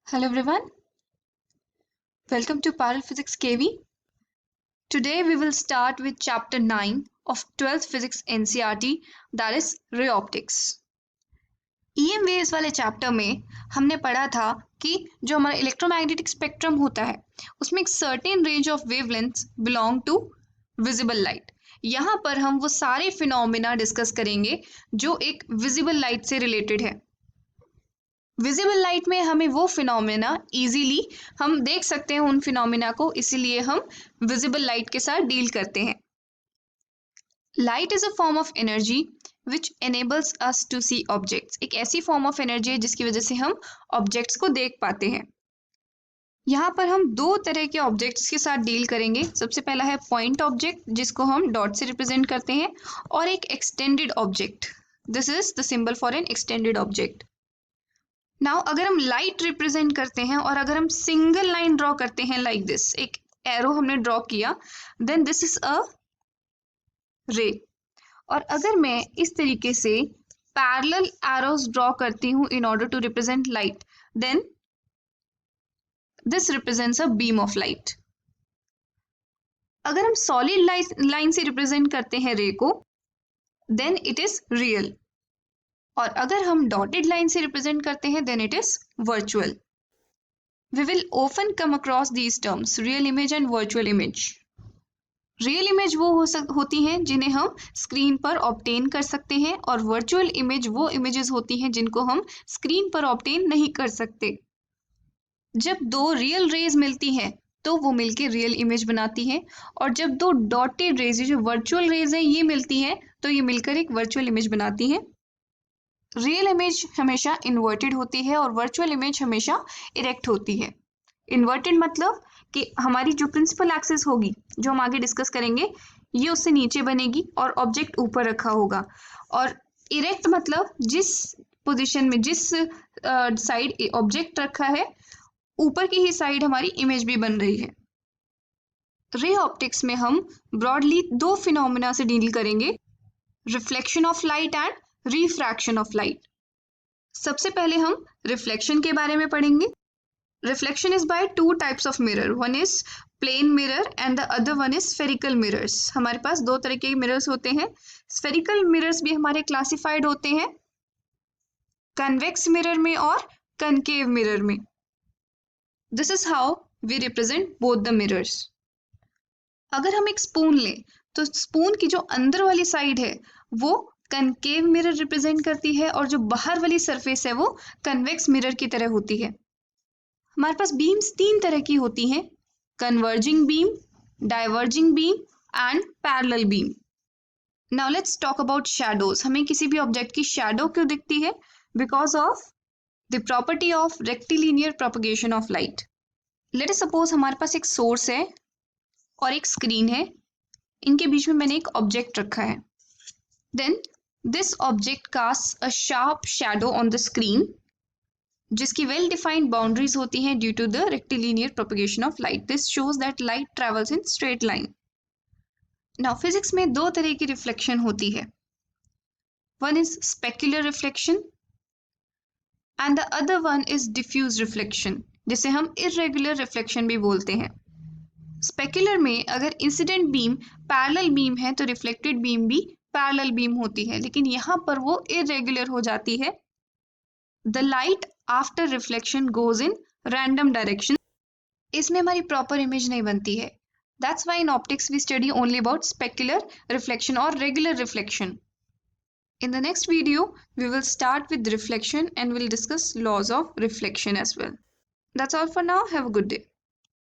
Hello everyone, welcome to Parallel Physics KV. Today we will start with chapter 9 of 12th Physics NCERT, that is ray optics. EM waves वाले chapter में हमने पढ़ा था कि जो हमारा इलेक्ट्रोमैग्नेटिक स्पेक्ट्रम होता है उसमें एक certain range of wavelengths belong to visible light. यहाँ पर हम वो सारे फिनोमेना डिस्कस करेंगे जो एक विजिबल लाइट से रिलेटेड है। विजिबल लाइट में हमें वो फिनोमेना इजीली हम देख सकते हैं उन फिनोमेना को, इसीलिए हम विजिबल लाइट के साथ डील करते हैं। Light is a form of energy which enables us to see objects. एक ऐसी फॉर्म ऑफ एनर्जी है जिसकी वजह से हम ऑब्जेक्ट्स को देख पाते हैं। यहाँ पर हम दो तरह के ऑब्जेक्ट्स के साथ डील करेंगे। सबसे पहला है पॉइंट ऑब्जेक्ट जिसको हम डॉट से रिप्रेजेंट करते हैं, और एक extended object. This is the symbol for an extended object. Now अगर हम लाइट रिप्रेजेंट करते हैं और अगर हम सिंगल लाइन ड्रॉ करते हैं लाइक दिस, एक एरो हमने ड्रॉ किया, देन दिस इज अ रे। और अगर मैं इस तरीके से पैरेलल एरोज ड्रॉ करती हूं in order to represent light, then this represents a beam of light. अगर हम सॉलिड लाइन से रिप्रेजेंट करते हैं रे को, देन इट इज रियल, और अगर हम डॉटेड लाइन से रिप्रेजेंट करते हैं then it is virtual. We will often come across these terms, real image and virtual image. Real image वो होती हैं जिन्हें हम स्क्रीन पर ऑब्टेन कर सकते हैं, और वर्चुअल इमेज वो इमेजेस होती हैं जिनको हम स्क्रीन पर ऑब्टेन नहीं कर सकते। जब दो रियल रेज मिलती हैं तो वो मिलके रियल इमेज बनाती हैं, और जब दो डॉटेड रेज जो वर्चुअल रेज हैं ये मिलती हैं तो ये मिलकर एक वर्चुअल इमेज बनाती हैं। रियल इमेज हमेशा इन्वर्टेड होती है और वर्चुअल इमेज हमेशा इरेक्ट होती है। इन्वर्टेड मतलब कि हमारी जो प्रिंसिपल एक्सिस होगी, जो हम आगे डिस्कस करेंगे, ये उससे नीचे बनेगी और ऑब्जेक्ट ऊपर रखा होगा। और इरेक्ट मतलब जिस पोजीशन में, जिस साइड ऑब्जेक्ट रखा है, ऊपर की ही साइड हमारी इमेज भी बन रही है। रे ऑप्टिक्स में हम ब्रॉडली दो फिनोमेना से डील करेंगे, reflection of light and refraction of light. सबसे पहले हम रिफ्लेक्शन के बारे में पढ़ेंगे। Reflection is by two types of mirror, one is plane mirror and the other one is spherical mirrors. हमारे पास दो तरह के मिरर्स होते हैं। स्फेरिकल मिरर्स भी हमारे क्लासिफाइड होते हैं कन्वेक्स मिरर में और कनकेव मिरर में। This is how we represent both the mirrors. अगर हम एक स्पून लें तो स्पून की जो अंदर वाली साइड है वो कनकेव मिरर रिप्रेजेंट करती है, और जो बाहर वाली सरफेस है वो कन्वेक्स मिरर की तरह होती है। हमारे पास बीम्स तीन तरह की होती हैं, converging beam, diverging beam and parallel beam. Now let's talk about shadows. हमें किसी भी ऑब्जेक्ट की शैडो क्यों दिखती है? Because of the property of rectilinear propagation of light. Let us suppose हमारे पास एक सोर्स है और एक स्क्रीन है, इनके बीच में मैंने एक ऑब्जेक्ट रखा है। Then this object cast a sharp shadow on the screen, जिसकी वेल डिफाइंड बाउंड्रीज होती हैं due to the rectilinear propagation of light. This shows that light travels in straight line. Now physics में दो तरह की reflection होती है, one is specular reflection and the other one is diffuse reflection, जिसे हम इर्रेगुलर रिफ्लेक्शन भी बोलते हैं। स्पेक्युलर में अगर इंसिडेंट बीम पैरेलल बीम है तो रिफ्लेक्टेड बीम भी पैरेलल बीम होती है, लेकिन यहाँ पर वो इरेगुलर हो जाती है। The light after reflection goes in random direction. इसमें हमारी प्रॉपर इमेज नहीं बनती है। That's why in optics we study only about specular reflection और regular reflection. In the next video, we will start with reflection and we'll discuss laws of reflection as well. That's all for now. Have a good day.